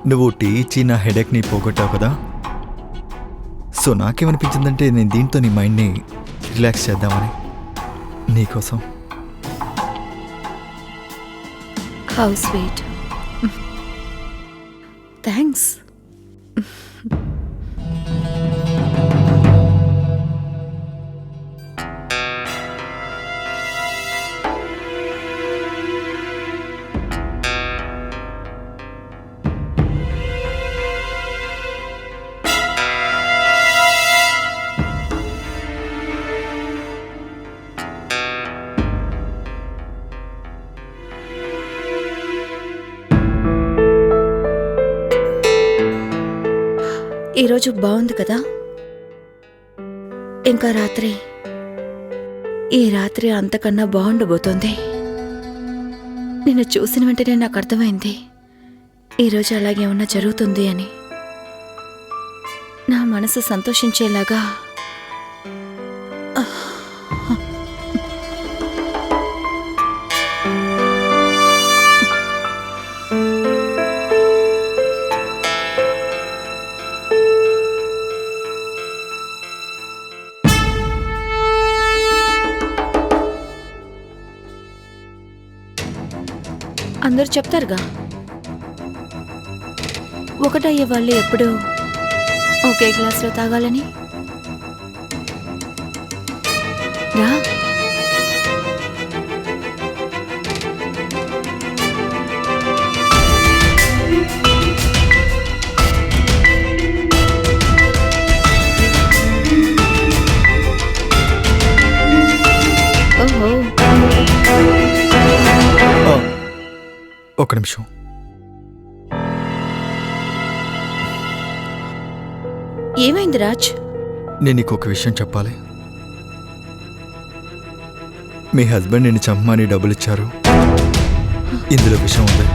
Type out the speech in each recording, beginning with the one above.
నువ్వు టీ ఇచ్చి నా హెడేక్ని పోగొట్టావు కదా. సో నాకేమనిపించిందంటే నేను దీంతో నీ మైండ్ని రిలాక్స్ చేద్దామని నీకోసం. How sweet. థ్యాంక్స్. ఈరోజు బాగుంది కదా. ఇంకా ఈ రాత్రి అంతకన్నా బాగుండబోతోంది. నిన్ను చూసిన వెంటనే నాకు అర్థమైంది ఈరోజు అలాగే ఏమన్నా జరుగుతుంది అని. నా మనసు సంతోషించేలాగా అందరూ చెప్తారుగా, ఒకటయ్యే వాళ్ళు ఎప్పుడూ ఒకే గ్లాసులో తాగాలని. రా. ఓహో, ఒక్క నిమిషం. ఏమైంది రాజ్? నేను నీకు ఒక విషయం చెప్పాలి. మీ హస్బెండ్ నిన్ను చమ్మని డబ్బులు ఇచ్చారు. ఇందులో విషయం ఉంది.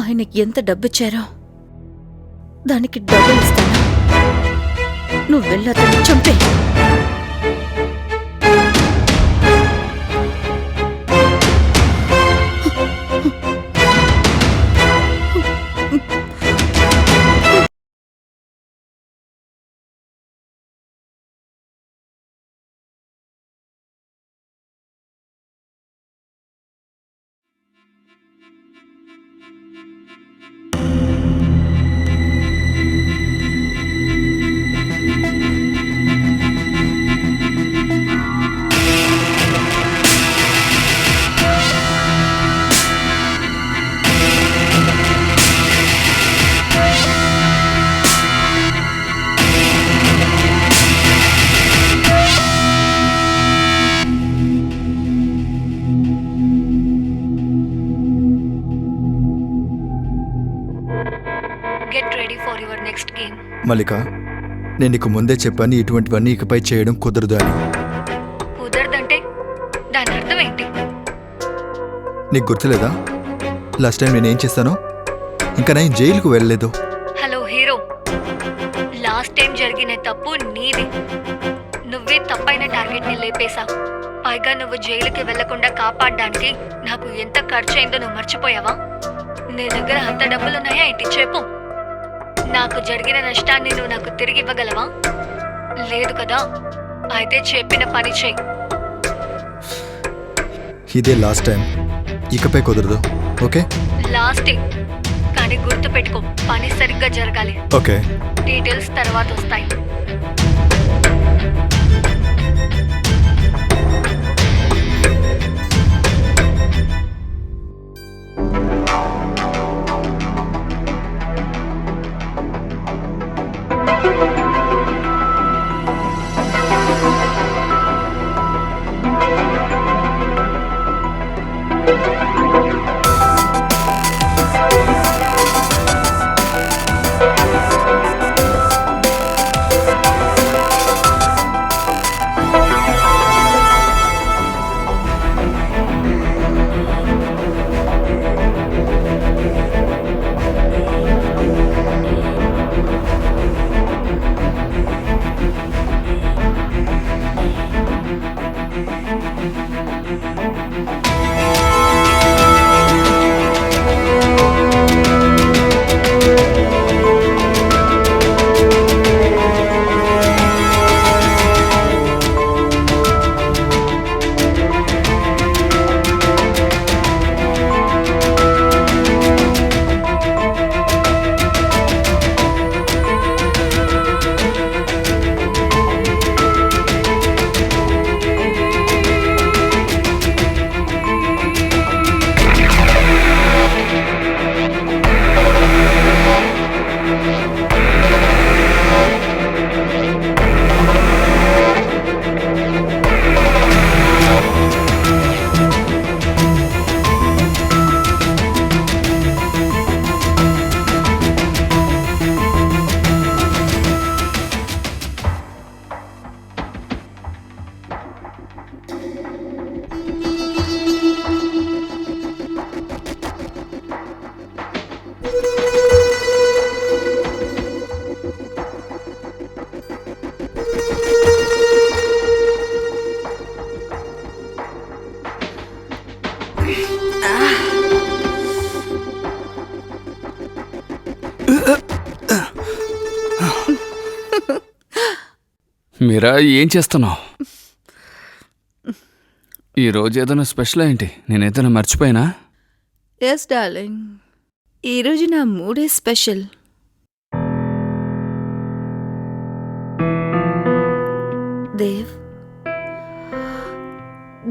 ఆయనకి ఎంత డబ్బిచ్చారో దానికి డబ్బులు ఇస్తాను. నువ్వు వెళ్ళి అతన్ని చంపే. మల్లిక, నేను నీకు ముందే చెప్పాను ఇటువంటివన్నీ ఇకపై చేయడం కుదరదు అని. కుదరదంటే దాని అర్థం ఏంటి? నీకు గుర్తులేదా లాస్ట్ టైం నేనేం చేస్తానో? ఇంకా నేను జైలుకు వెళ్ళలేదు. హలో హీరో, లాస్ట్ టైం జరిగిన తప్పు నీది. నువ్వే తప్పైన టార్గెట్ని లేపేశా. పైగా నువ్వు జైలుకి వెళ్లకుండా కాపాడడానికి నాకు ఎంత ఖర్చు అయిందో నువ్వు మర్చిపోయావా? నీ దగ్గర అంత డబ్బులున్నాయా ఏంటి చెప్పు. నాకు జరిగిన నష్టాన్ని నువ్వు నాకు తిరిగి ఇవ్వగలవా? లేదు కదా. అయితే చెప్పిన పని చెయ్యి. ఇదే లాస్ట్ టైం, ఇకపై కుదరదు. ఓకే? లాస్ట్ కానీ గుర్తు పెట్టుకో, పని సరిగ్గా జరగాలి. ఓకే. డీటెయిల్స్ తర్వాత వస్తాయి. మీరా ఏం చేస్తున్నావు? ఈరోజు ఏదైనా స్పెషల్ ఏంటి? నేను ఏదైనా మర్చిపోయినా? ఎస్ డార్లింగ్, ఈరోజు నా మూడే స్పెషల్. దేవ్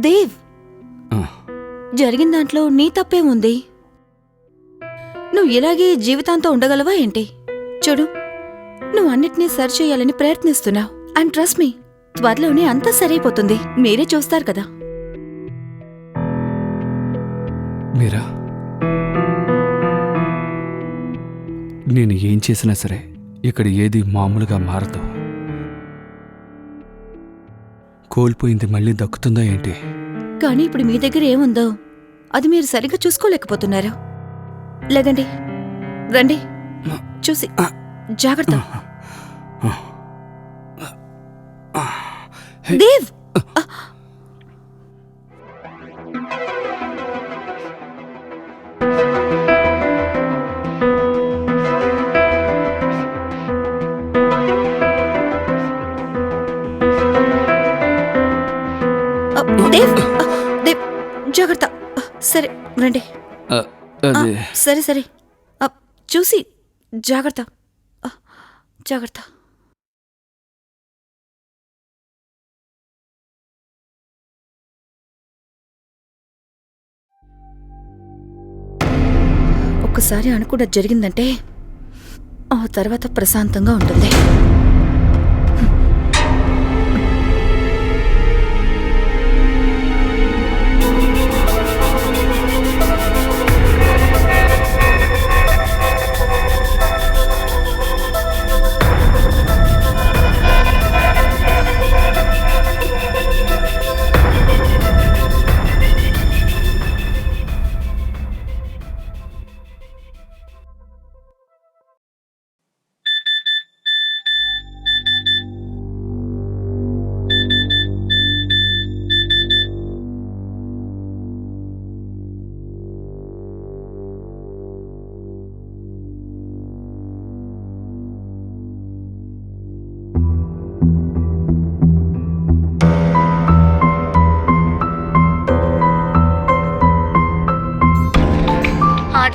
దేవ్, ఆ, జరిగిన దాంట్లో నీ తప్పే ఉంది. నువ్వు ఇలాగే జీవితాంతం ఉండగలవా ఏంటి? చూడు, నువ్వు అన్నిటినీ సరిచేయాలని ప్రయత్నిస్తున్నావు. అండ్ ట్రస్ట్ మీ, త్వరలోనే అంతా సరైపోతుంది. మీరే చూస్తారు కదా. మీరా, నేను ఏం చేసినా సరే ఇక్కడ ఏది మామూలుగా మారదు. కోల్పోయింది మళ్ళీ దక్కుతుందా ఏంటి? కానీ ఇప్పుడు మీ దగ్గర ఏముందో అది మీరు సరిగ్గా చూసుకోలేకపోతున్నారు. లేదండి, రండి, చూసి జాగ్రత్త. దేవ్, దేవ్, దేవ్, జాగ్రత్త. సరే రండి. అది సరే సరే, చూసి జాగ్రత్త, జాగ్రత్త. ఒక్కసారి అనుకుండా జరిగిందంటే ఆ తర్వాత ప్రశాంతంగా ఉంటుంది.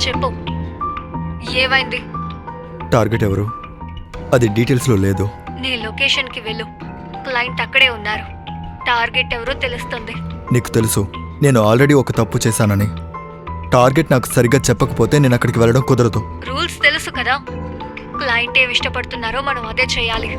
చెప్పు, ఏమైంది? టార్గెట్ ఎవరు? అది డీటెయిల్స్లో లేదు. నీ లొకేషన్కి వెళ్ళు, క్లయింట్ అక్కడే ఉన్నారు. టార్గెట్ ఎవరో తెలుస్తుంది. నీకు తెలుసు నేను ఆల్రెడీ ఒక తప్పు చేశానని. టార్గెట్ నాకు సరిగ్గా చెప్పకపోతే నేను అక్కడికి వెళ్ళడం కుదరదు. రూల్స్ తెలుసు కదా, క్లయింట్ ఏమి ఇష్టపడుతున్నారో మనం అదే చేయాలి.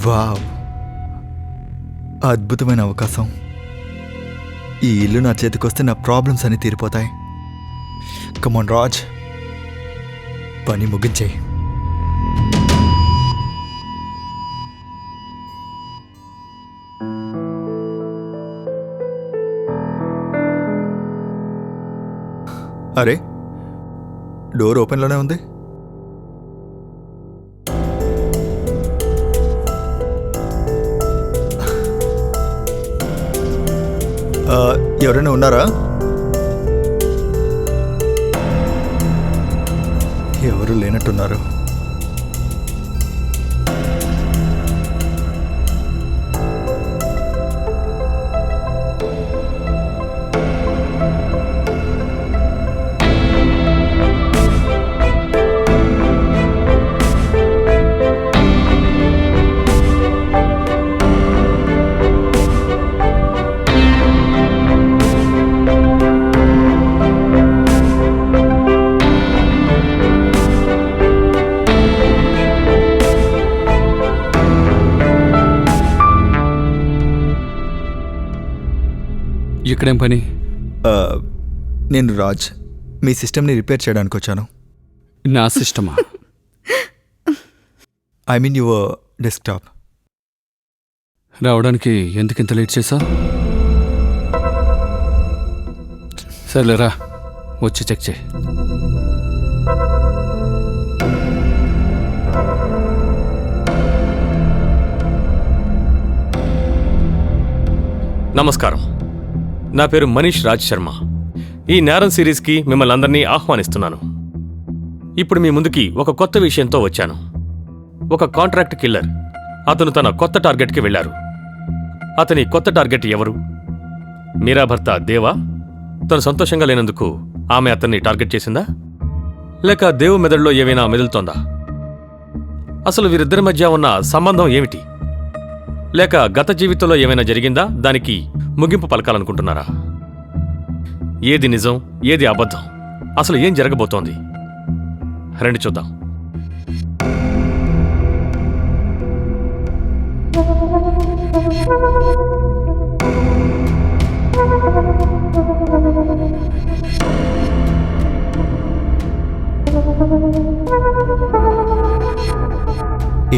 వావ్, అద్భుతమైన అవకాశం. ఈ ఇల్లు నా చేతికొస్తే నా ప్రాబ్లమ్స్ అన్నీ తీరిపోతాయి. కమాన్ రాజ్, పని ముగించేయి. అరే, డోర్ ఓపెన్లోనే ఉంది. ఎవరైనా ఉన్నారా? ఎవరూ లేనట్టున్నారు. ఇక్కడేం పని? నేను రాజ్, మీ సిస్టమ్ని రిపేర్ చేయడానికి వచ్చాను. నా సిస్టమా? I mean your desktop. రావడానికి ఎందుకు ఇంత లేట్ చేసా? సర్లేరా, వచ్చి చెక్ చేయి. నమస్కారం, నా పేరు మనీష్ రాజ్ శర్మ. ఈ నేరం సిరీస్కి మిమ్మల్ని అందరినీ ఆహ్వానిస్తున్నాను. ఇప్పుడు మీ ముందుకి ఒక కొత్త విషయంతో వచ్చాను. ఒక కాంట్రాక్ట్ కిల్లర్ అతను తన కొత్త టార్గెట్కి వెళ్ళారు. అతని కొత్త టార్గెట్ ఎవరు? మీరా భర్త దేవా తను సంతోషంగా లేనందుకు ఆమె అతన్ని టార్గెట్ చేసిందా, లేక దేవు మెదడులో ఏమైనా మెదులుతోందా? అసలు వీరిద్దరి మధ్య ఉన్న సంబంధం ఏమిటి? లేక గత జీవితంలో ఏమైనా జరిగిందా, దానికి ముగింపు పలకాలనుకుంటున్నారా? ఏది నిజం, ఏది అబద్ధం, అసలు ఏం జరగబోతోంది? రండి చూద్దాం.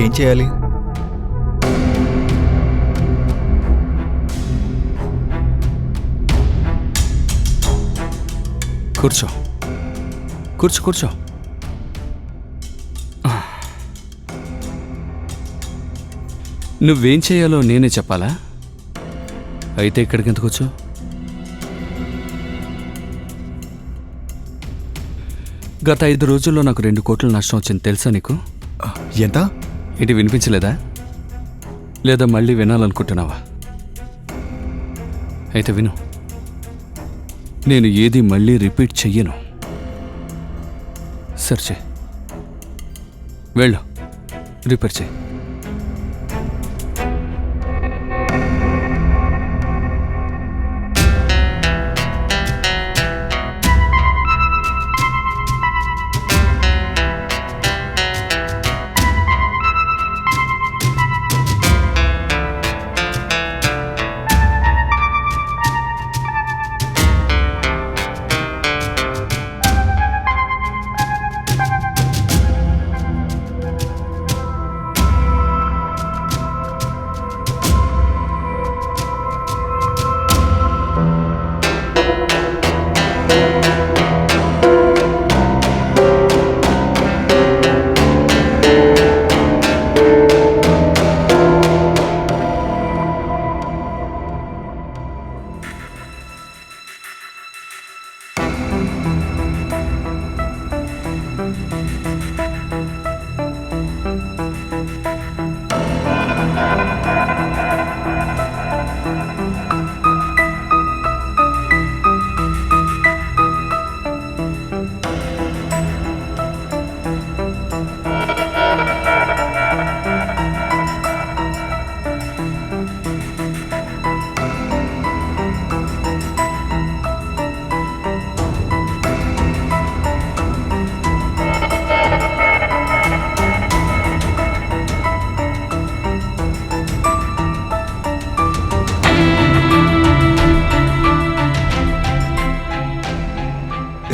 ఏం చేయాలి? కూర్చో కూర్చో కూర్చో. నువ్వేం చేయాలో నేనే చెప్పాలా? అయితే ఇక్కడికి ఎందుకు వచ్చావు? గత 5 రోజుల్లో నాకు 2 కోట్ల నష్టం వచ్చింది, తెలుసా నీకు? ఎంత? ఏంటి, వినిపించలేదా? లేదా మళ్ళీ వినాలనుకుంటున్నావా? అయితే విను, నేను ఏది మళ్ళీ రిపీట్ చెయ్యను. సరే చెయ్యి, వెళ్ళు, రిపేర్ చెయ్యి.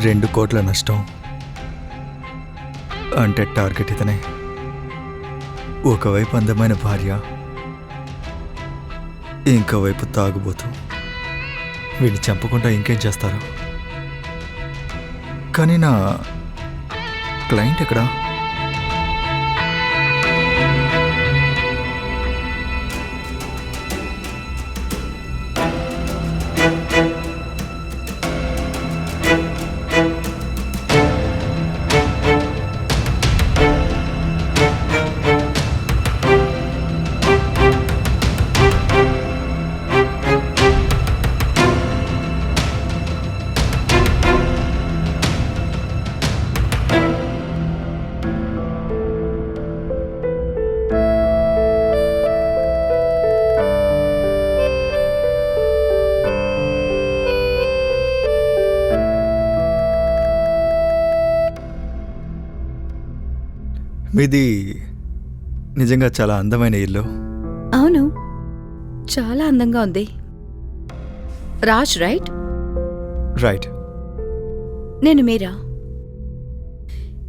రెండు కోట్ల నష్టం అంటే టార్గెట్ ఇతనే. ఒకవైపు అందమైన భార్య, ఇంకోవైపు తాగుబోతూ. వీడిని చంపకుండా ఇంకేం చేస్తారు? కానీ నా క్లయింట్ ఎక్కడా? మీది నిజంగా చాలా అందమైన ఇల్లు. అవును, చాలా అందంగా ఉంది. రాజ్ రైట్? రైట్. నేను మీరా.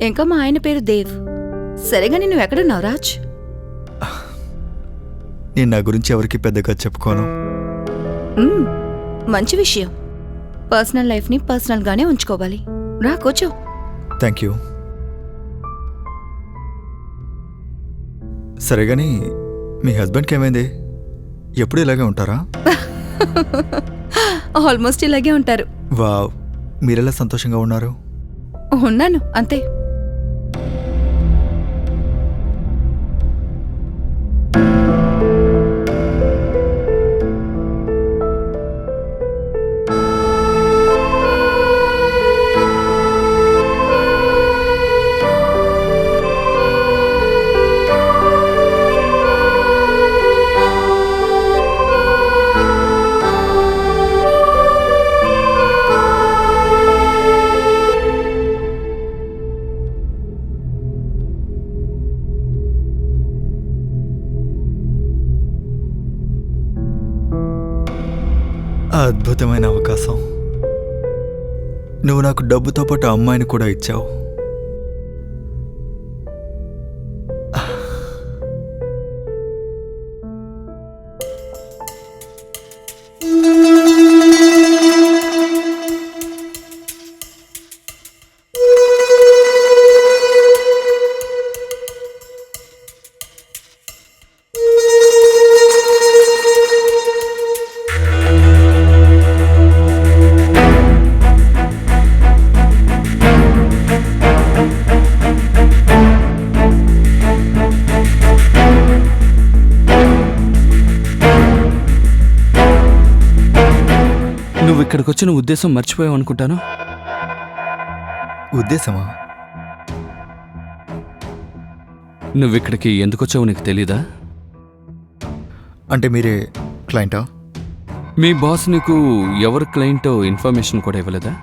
ఇంకా మా ఆయన పేరు దేవ్. సరేగాని నువ్వు ఎక్కడున్నావు రాజ్? నేను నా గురించి ఎవరికి పెద్దగా చెప్పుకోను. మ్మ్, మంచి విషయం. పర్సనల్ లైఫ్ని పర్సనల్గానే ఉంచుకోవాలి. రా కూర్చో. Thank you. సరే కానీ మీ హస్బెండ్కి ఏమైంది? ఎప్పుడు ఇలాగే ఉంటారా? ఆల్మోస్ట్ ఇలాగే ఉంటారు. వావ్, మీరెలా సంతోషంగా ఉన్నారు? ఉన్నాను అంతే. అద్భుతమైన అవకాశం. నువ్వు నాకు డబ్బుతో పాటు అమ్మాయిని కూడా ఇచ్చావు. నువ్వు ఇక్కడికి వచ్చిన ఉద్దేశం మర్చిపోయావు అనుకుంటాను. ఉద్దేశమా? నువ్వు ఇక్కడికి ఎందుకు వచ్చావు నీకు తెలీదా? అంటే మీరే క్లయింటా? మీ బాస్ నీకు ఎవరు క్లయింటో ఇన్ఫర్మేషన్ కూడా ఇవ్వలేదా?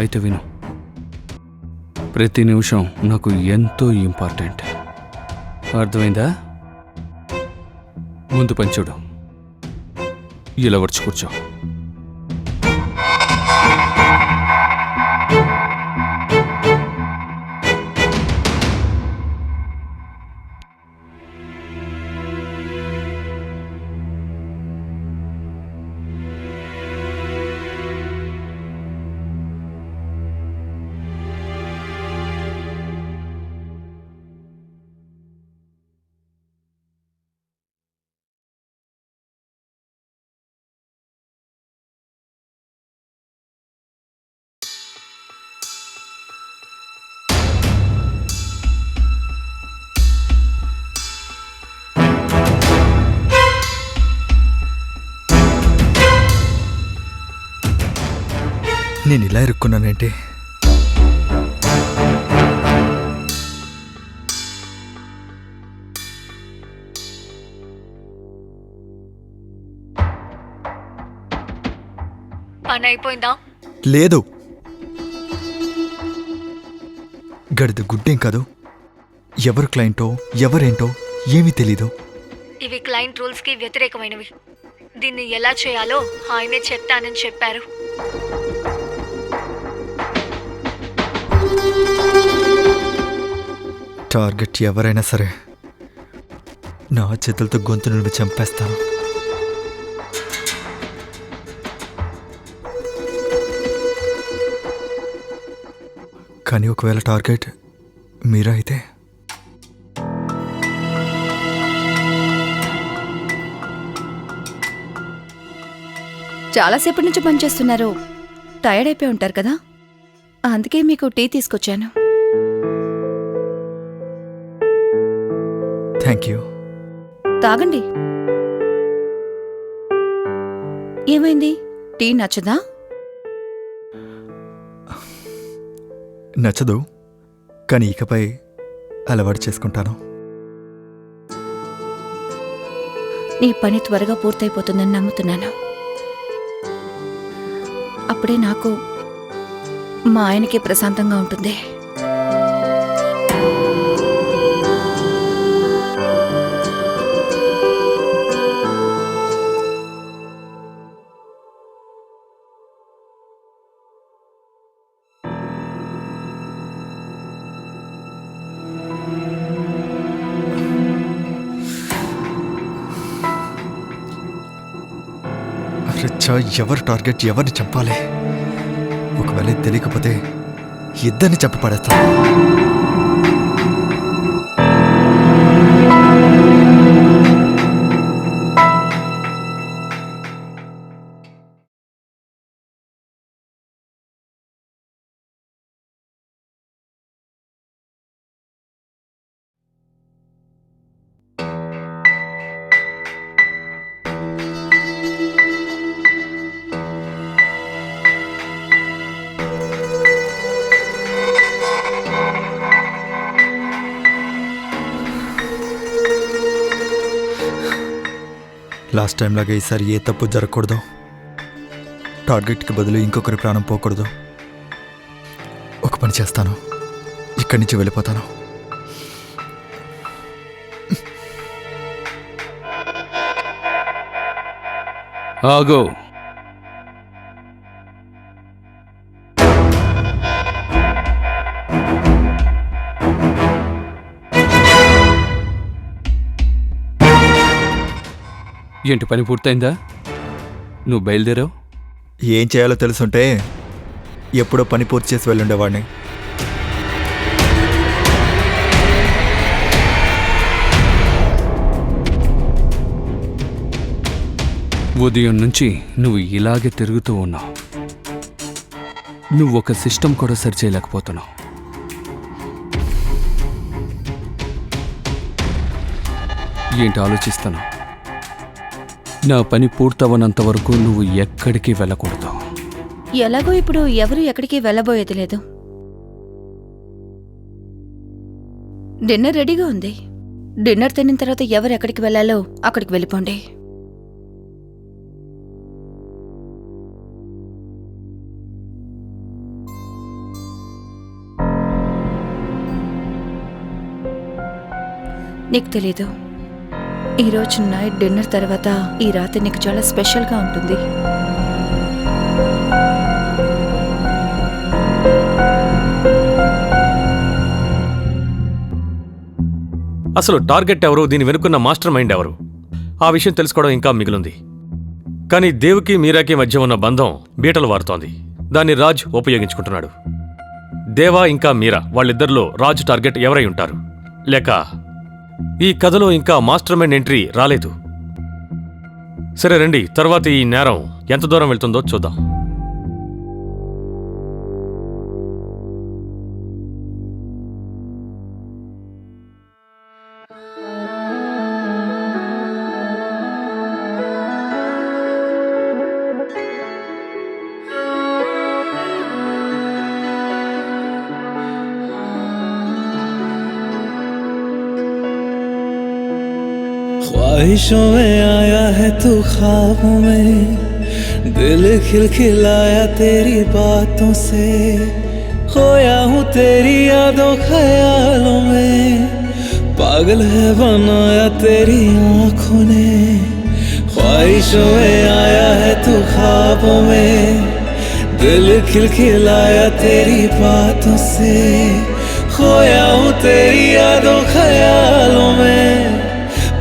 అయితే విను, ప్రతి నిమిషం నాకు ఎంతో ఇంపార్టెంట్. అర్థమైందా? ముందు పని చూడు. ఇలా వచ్చి కూర్చో. నేను ఇలా ఇరుక్కున్నానేంటి? పని అయిపోయిందా? లేదు, గడిద గుడ్డేం కాదు. ఎవరు క్లయింటో ఎవరేంటో ఏమీ తెలీదు. ఇవి క్లయింట్ రూల్స్ కి వ్యతిరేకమైనవి. దీన్ని ఎలా చేయాలో ఆయనే చెప్తానని చెప్పారు. టార్గెట్ ఎవరైనా సరే నా చేతులతో గొంతు నుండి చంపేస్తాను. కానీ ఒకవేళ టార్గెట్ మీరా అయితే చాలాసేపటి నుంచి పనిచేస్తున్నారు. టైర్డ్ అయిపోయి ఉంటారు కదా, అందుకే మీకు టీ తీసుకొచ్చాను. Thank you. తాగండి. ఏమైంది? టీ నచ్చదా? నచ్చదు, కానీ ఇకపై అలవాటు చేసుకుంటాను. నీ పని త్వరగా పూర్తయిపోతుందని నమ్ముతున్నాను. అప్పుడే నాకు మా ఆయనకి ప్రశాంతంగా ఉంటుంది. రిచ్చా ఎవరు టార్గెట్ ఎవరిని చంపాలి? ఒకవేళ ఇది తెలియకపోతే ఇద్దరిని చంపి పడేస్తాను. లాస్ట్ టైం లాగా ఈసారి ఏ తప్పు జరగకూడదు. టార్గెట్కి బదులు ఇంకొకరి ప్రాణం పోకూడదు. ఒక పని చేస్తాను, ఇక్కడి నుంచి వెళ్ళిపోతాను. ఆగో. ఏంటి, పని పూర్తయిందా? నువ్వు బయలుదేరావు? ఏం చేయాలో తెలుసుంటే ఎప్పుడో పని పూర్తి చేసి వెళ్ళుండేవాడిని. ఉదయం నుంచి నువ్వు ఇలాగే తిరుగుతూ ఉన్నావు. నువ్వు ఒక సిస్టమ్ కూడా సరిచేయలేకపోతున్నావు. ఏంటి ఆలోచిస్తున్నావు? నా పని పూర్తవనంత వరకు నువ్వు ఎక్కడికి వెళ్ళకూడదు. ఎలాగో ఇప్పుడు ఎవరు ఎక్కడికి వెళ్ళబోయేది లేదు. డిన్నర్ రెడీగా ఉంది. డిన్నర్ తిన్న తర్వాత ఎవరు ఎక్కడికి వెళ్ళాలో అక్కడికి వెళ్ళిపోండి. నీకు తెలీదు, ఈరోజు నైట్ డిన్నర్ తర్వాత ఈ రాత్రి నీకు చాలా స్పెషల్గా ఉంటుంది. అసలు టార్గెట్ ఎవరు, దీని వెనుకున్న మాస్టర్ మైండ్ ఎవరు, ఆ విషయం తెలుసుకోవడం ఇంకా మిగిలింది. కానీ దేవ్కి మీరాకి మధ్య ఉన్న బంధం బీటలు వారుతోంది. దాన్ని రాజ్ ఉపయోగించుకుంటున్నాడు. దేవా ఇంకా మీరా, వాళ్ళిద్దరిలో రాజ్ టార్గెట్ ఎవరై ఉంటారు? లేక ఈ కథలో ఇంకా మాస్టర్ మైండ్ ఎంట్రీ రాలేదు. సరే రండి, తర్వాత ఈ నేరం ఎంత దూరం వెళ్తుందో చూద్దాం. ख्वाहिशों में आया है तू ख्वाबों में, दिल खिलखिलाया तेरी बातों से, खोया हूँ तेरी यादों ख्यालों में, पागल है बनाया तेरी आँखों ने। ख्वाहिशों में आया है तू ख्वाबों में, दिल खिलखिलाया तेरी बातों से, खोया हूँ तेरी यादों ख्यालों में,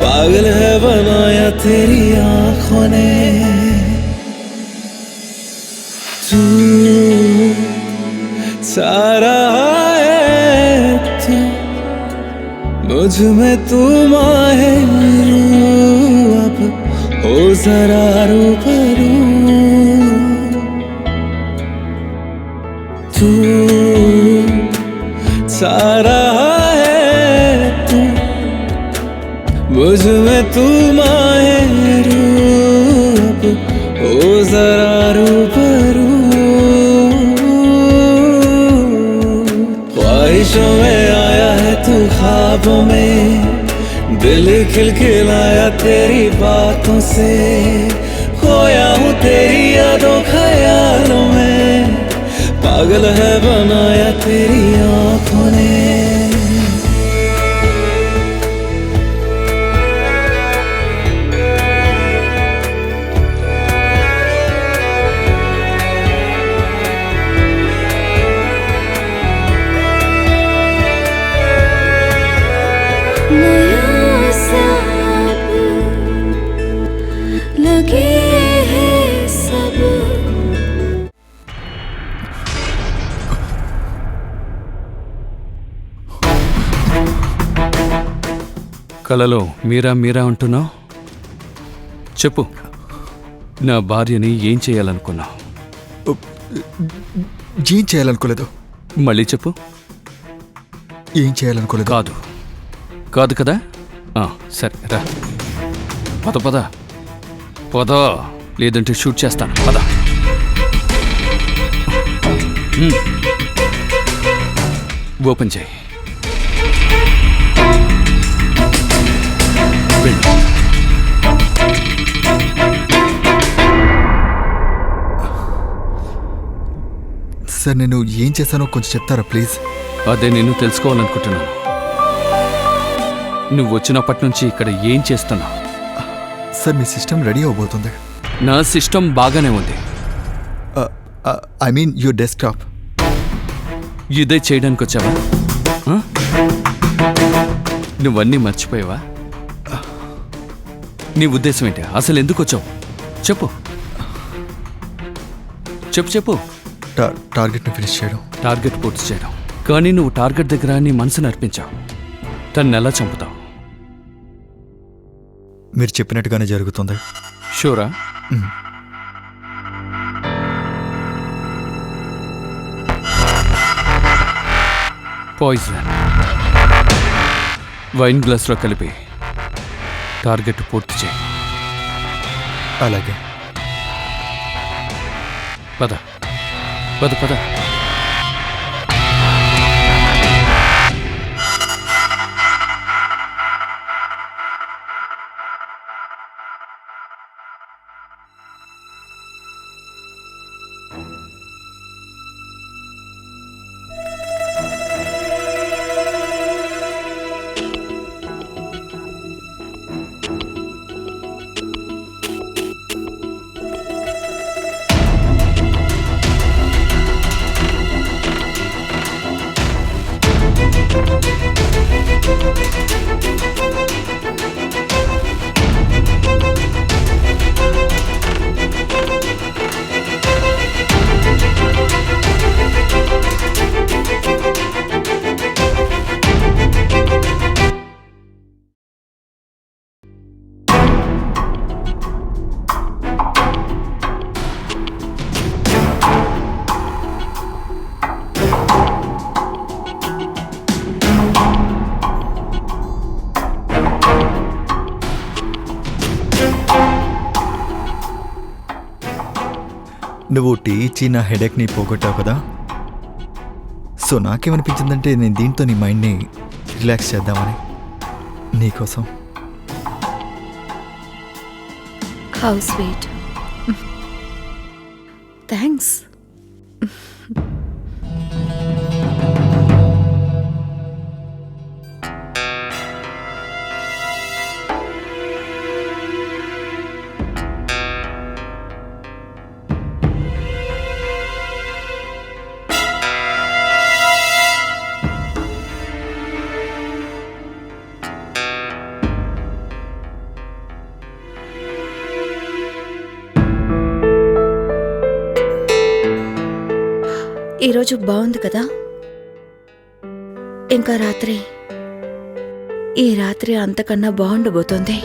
पागल है बनाया तेरी आँखों ने। तू सारा है तू, मुझ में तू माहे रू, अब हो जरा रूबरू। तू सारा है तू, मुझ में तू माहिरू, अब हो जरा रूबरू। ख्वाहिशों में आया है तू ख्वाबों में, दिल खिलखिलाया तेरी बातों से, खोया हूँ तेरी यादों ख्यालों में, पागल है बनाया तेरी आँखों ने। लगे है కలలో మీరా మీరా అంటున్నావు? చెప్పు, నా భార్యని ఏం చేయాలనుకున్నావు? ఏం చేయాలనుకోలేదు. మళ్ళీ చెప్పు. ఏం చేయాలనుకోలేదు. కాదు కాదు కదా? సరే రా, పద పద పద, లేదంటే షూట్ చేస్తాను. పద. ఓపెన్ చేయి. వెళ్ళు. సార్ నేను ఏం చేశానో కొంచెం చెప్తారా ప్లీజ్? అదే నేను తెలుసుకోవాలనుకుంటున్నాను. నువ్వు వచ్చినప్పటి నుంచి ఇక్కడ ఏం చేస్తున్నావు? సార్ మీ సిస్టమ్ రెడీ అవబోతుంది. నా సిస్టమ్ బాగానే ఉంది. I mean your desktop. ఇదే చేయడానికి వచ్చావా? ఆ? నువ్వన్నీ మర్చిపోయావా? నీ ఉద్దేశం ఏంటి? అసలు ఎందుకు వచ్చావు? చెప్పు చెప్పు చెప్పు. టార్గెట్ని ఫినిష్ చేయడం. టార్గెట్ పూర్తి చేయడం. కానీ నువ్వు టార్గెట్ దగ్గర నీ మనసును అర్పించావు. తను ఎలా చంపుతావు? మీరు చెప్పినట్టుగానే జరుగుతుంది. షూరా? పాయిజన్ వైన్ గ్లాస్లో కలిపి టార్గెట్ పూర్తి చేయి. అలాగే. పద పద పద. నువ్వు టీ ఇచ్చి నా హెడేక్ని పోగొట్టావు కదా. సో నాకేమనిపించిందంటే నేను దీంతో నీ మైండ్ని రిలాక్స్ చేద్దామని. నీకోసం. How sweet. థ్యాంక్స్. ఈరోజు బాగుంది కదా. ఇంకా ఈ రాత్రి అంతకన్నా బాగుండబోతోంది.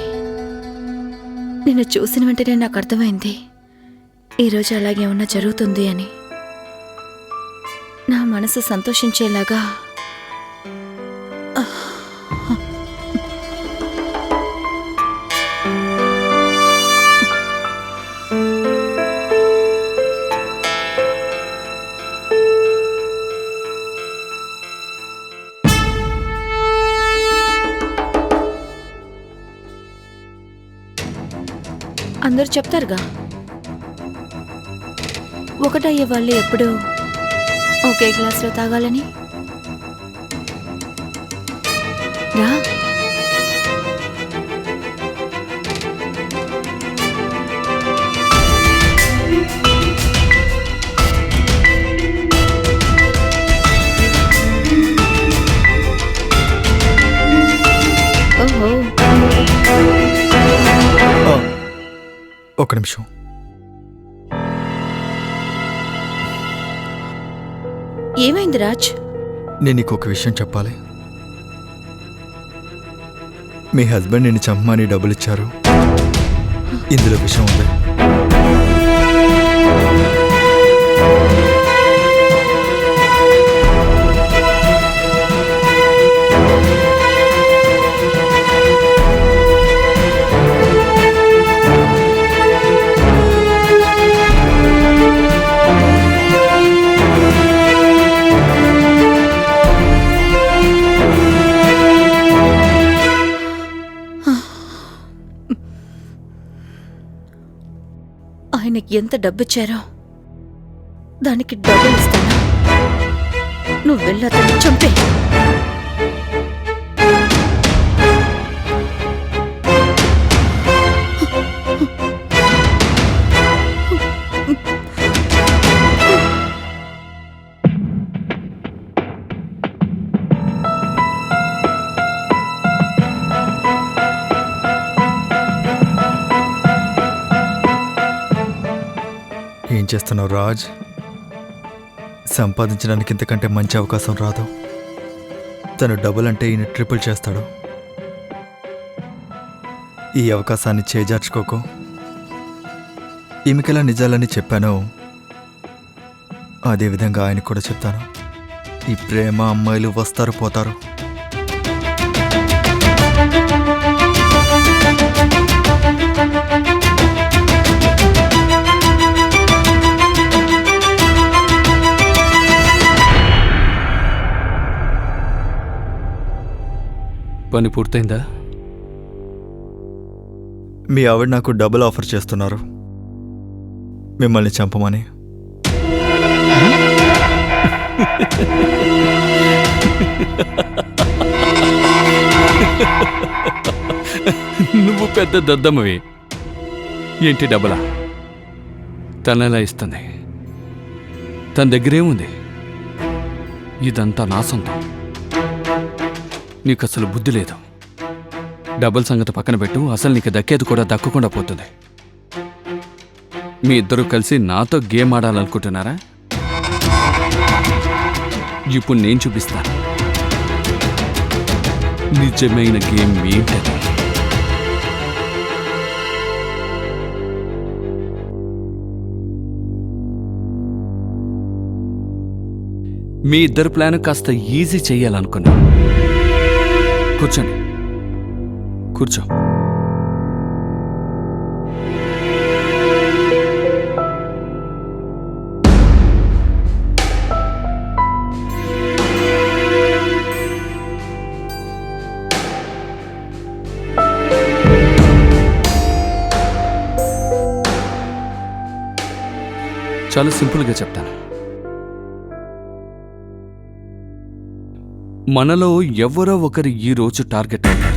నిన్ను చూసిన వెంటనే నాకు అర్థమైంది ఈరోజు అలాగే ఏమన్నా జరుగుతుంది అని. నా మనసు సంతోషించేలాగా అందరూ చెప్తారుగా, ఒకటయ్యే వాళ్ళు ఎప్పుడూ ఒకే గ్లాసులో తాగాలని. రా. ఓహో, ఒక నిమిషం. ఏమైంది రాజ్? నేను నీకు ఒక విషయం చెప్పాలి. మీ హస్బెండ్ నిన్ను చంపమని డబ్బులు ఇచ్చారు. ఇందులో విషయం ఉంది. ఆయనకి ఎంత డబ్బిచ్చారో దానికి డబ్బులు ఇస్తాను. నువ్వు వెళ్ళి అతన్ని చంపే. ఏం చేస్తున్నావు రాజ్? సంపాదించడానికి ఇంతకంటే మంచి అవకాశం రాదు. తను డబుల్ అంటే ఈయన ట్రిపుల్ చేస్తాడు. ఈ అవకాశాన్ని చేజార్చుకోకు. ఈమెకెలా నిజాలని చెప్పానో అదేవిధంగా ఆయన కూడా చెప్తాను. ఈ ప్రేమ అమ్మాయిలు వస్తారు పోతారు. పని పూర్తయిందా? మీ ఆవిడ నాకు డబుల్ ఆఫర్ చేస్తున్నారు, మిమ్మల్ని చంపమని. నువ్వు పెద్ద దద్దమ్మవి. ఏంటి డబ్బలా? తనెలా ఇస్తుంది? తన దగ్గరేముంది? ఇదంతా నా సొంతం. నీకు అసలు బుద్ధి లేదు. డబుల్ సంగతి పక్కన పెట్టు. అసలు నీకు దక్కేది కూడా దక్కకుండా పోతుంది. మీ ఇద్దరు కలిసి నాతో గేమ్ ఆడాలనుకుంటున్నారా? ఇప్పుడు నేను చూపిస్తాను నిజమైన గేమ్ ఏంటని. మీ ఇద్దరు ప్లాన్ కాస్త ఈజీ చెయ్యాలనుకున్నా. కూర్చోండి, కూర్చో. చాలా సింపుల్గా చెప్తాను. మనలో ఎవరో ఒకరు ఈ రోజు టార్గెట్ అవుతారు.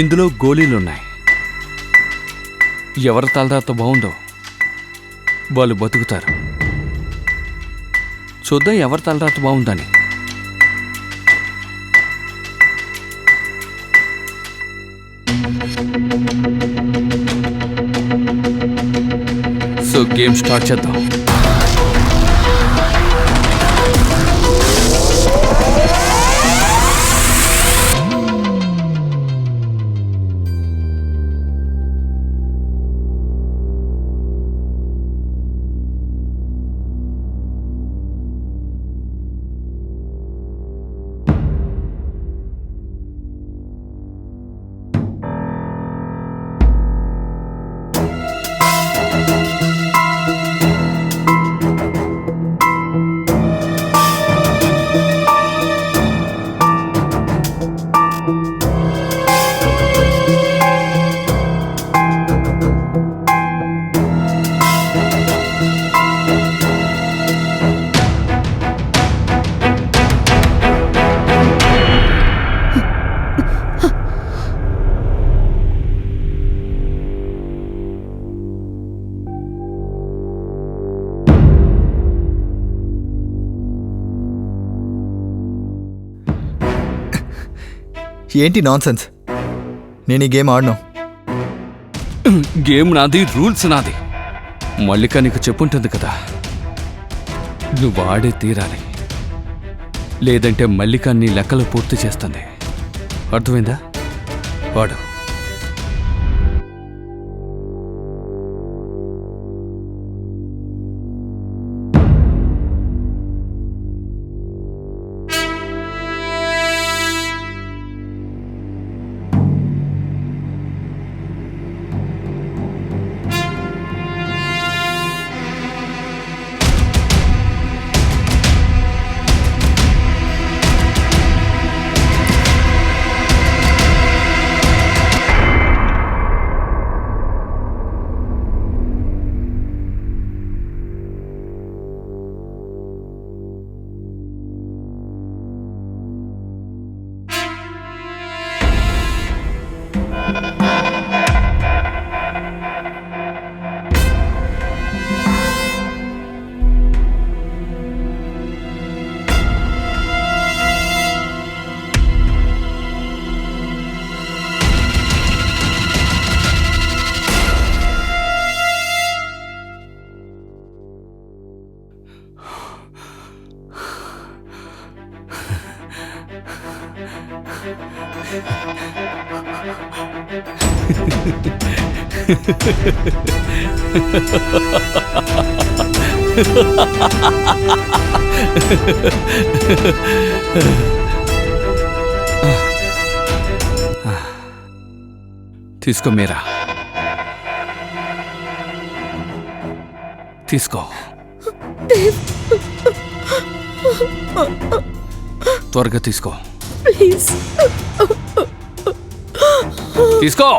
ఇందులో గోళీలున్నాయి. ఎవరి తలరాత బాగుందో వాళ్ళు బతుకుతారు. చూద్దాం ఎవరి తలరాత బాగుందని. సో గేమ్ స్టార్ట్ చేద్దాం. ఏంటి నాన్సెన్స్? నేను ఈ గేమ్ ఆడను. గేమ్ నాది, రూల్స్ నాది. మల్లిక నీకు చెప్పుంటుంది కదా, నువ్వు ఆడే తీరాలి, లేదంటే మల్లిక నీ లెక్కలు పూర్తి చేస్తుంది. అర్థమైందా? వాడు తీసుకో మీరా, తీసుకో. త్వరగా తీసుకో, ప్లీజ్. తీసుకో.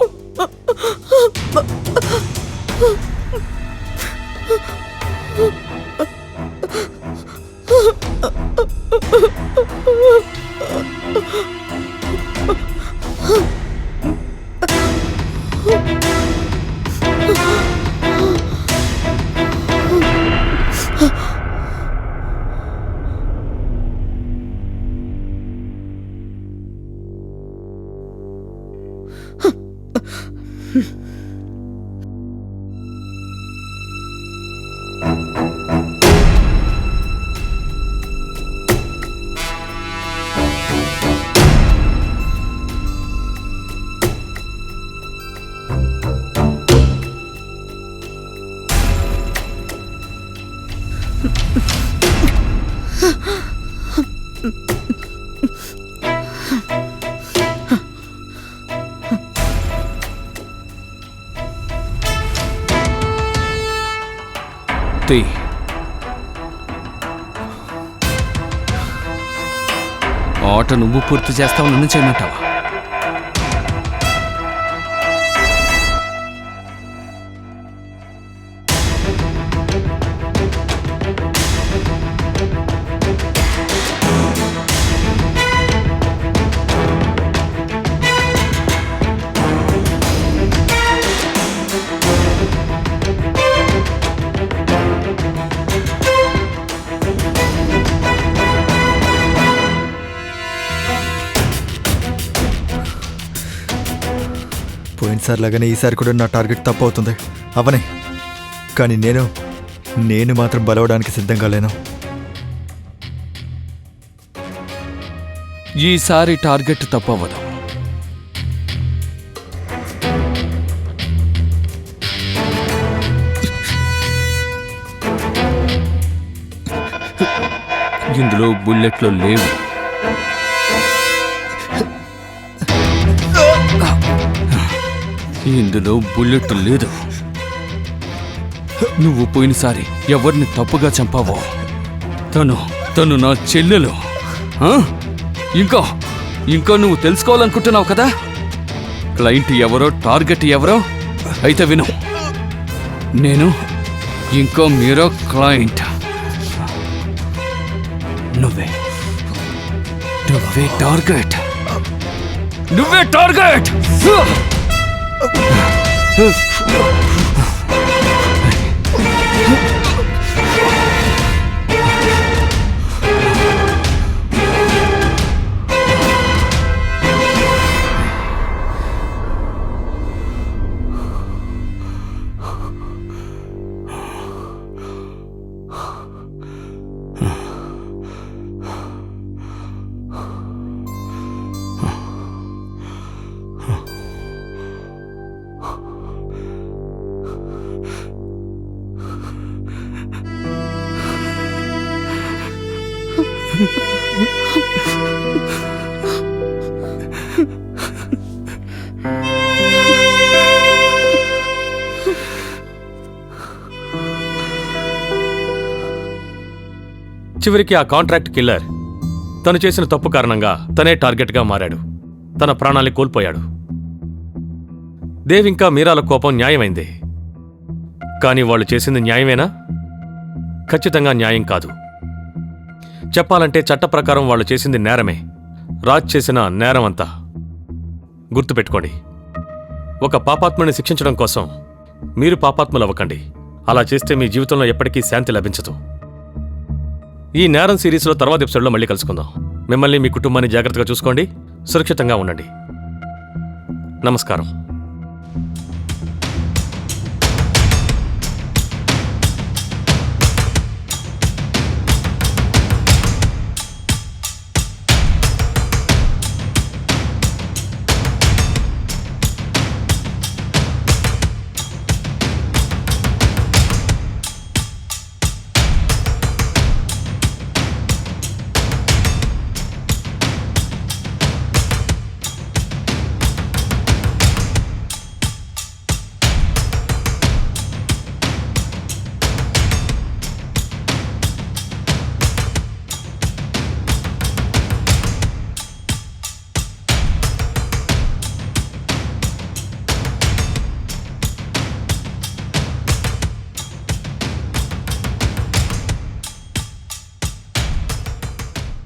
తీ. ఆట నువ్వు పూర్తి చేస్తావు, నన్ను చేయమంటావా? పోయినసారి లాగానే ఈసారి కూడా నా టార్గెట్ తప్పు అవుతుంది. అవనే, కానీ నేను మాత్రం బలవడానికి సిద్ధంగా లేను. ఈసారి టార్గెట్ తప్పవదు. ఇందులో బుల్లెట్లు లేవు. ఇందులో బుల్లెట్ లేదు. నువ్వు పోయినసారి ఎవరిని తప్పుగా చంపావో తను నా చెల్లెలు. ఇంకా నువ్వు తెలుసుకోవాలనుకుంటున్నావు కదా, క్లయింట్ ఎవరో టార్గెట్ ఎవరో? అయితే విను, నేను ఇంకో మీరో క్లయింట్. నువ్వే టార్గెట్. నువ్వే టార్గెట్. చివరికి ఆ కాంట్రాక్ట్ కిల్లర్ తను చేసిన తప్పు కారణంగా తనే టార్గెట్గా మారాడు. తన ప్రాణాల్ని కోల్పోయాడు. దేవ్ ఇంకా మీరాల కోపం న్యాయమైంది. కానీ వాళ్ళు చేసింది న్యాయమేనా? ఖచ్చితంగా న్యాయం కాదు. చెప్పాలంటే చట్ట ప్రకారం వాళ్ళు చేసింది నేరమే. రాజ్ చేసిన నేరం అంతా. గుర్తుపెట్టుకోండి, ఒక పాపాత్ముని శిక్షించడం కోసం మీరు పాపాత్ములవ్వకండి. అలా చేస్తే మీ జీవితంలో ఎప్పటికీ శాంతి లభించదు. ఈ నేరం సిరీస్లో తర్వాత ఎపిసోడ్లో మళ్ళీ కలుసుకుందాం. మిమ్మల్ని మీ కుటుంబాన్ని జాగ్రత్తగా చూసుకోండి, సురక్షితంగా ఉండండి. నమస్కారం.